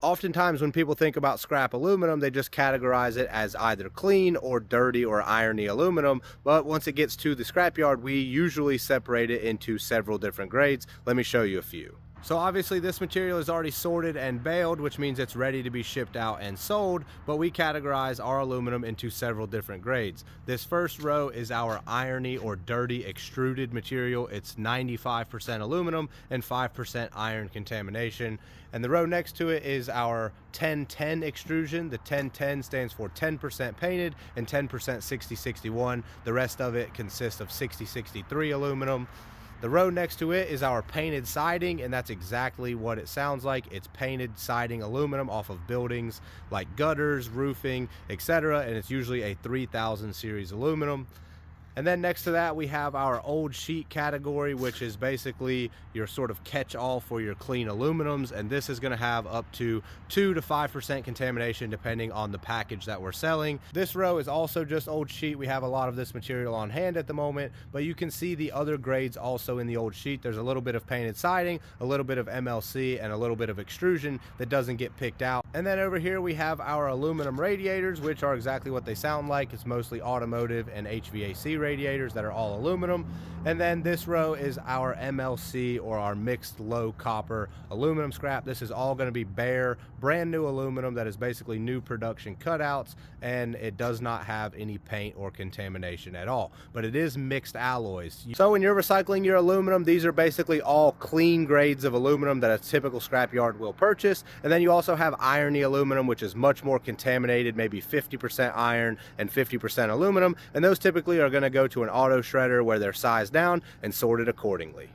Oftentimes, when people think about scrap aluminum, they just categorize it as either clean or dirty or irony aluminum. But once it gets to the scrapyard, we usually separate it into several different grades. Let me show you a few. So obviously this material is already sorted and baled, which means it's ready to be shipped out and sold, but we categorize our aluminum into several different grades. This first row is our irony or dirty extruded material. It's 95% aluminum and 5% iron contamination. And the row next to it is our 1010 extrusion. The 1010 stands for 10% painted and 10% 6061. The rest of it consists of 6063 aluminum. The row next to it is our painted siding, and that's exactly what it sounds like. It's painted siding aluminum off of buildings like gutters, roofing, etc., and it's usually a 3000 series aluminum. And then next to that, we have our old sheet category, which is basically your sort of catch-all for your clean aluminums. And this is going to have up to 2 to 5% contamination depending on the package that we're selling. This row is also just old sheet. We have a lot of this material on hand at the moment, but you can see the other grades also in the old sheet. There's a little bit of painted siding, a little bit of MLC, and a little bit of extrusion that doesn't get picked out. And then over here we have our aluminum radiators, which are exactly what they sound like. It's mostly automotive and HVAC radiators that are all aluminum. And then this row is our MLC, or our mixed low copper aluminum scrap. This is all going to be bare, brand new aluminum that is basically new production cutouts, and it does not have any paint or contamination at all, but it is mixed alloys. So when you're recycling your aluminum, these are basically all clean grades of aluminum that a typical scrapyard will purchase. And then you also have irony aluminum, which is much more contaminated, maybe 50% iron and 50% aluminum, and those typically are going to go to an auto shredder where they're sized down and sorted accordingly.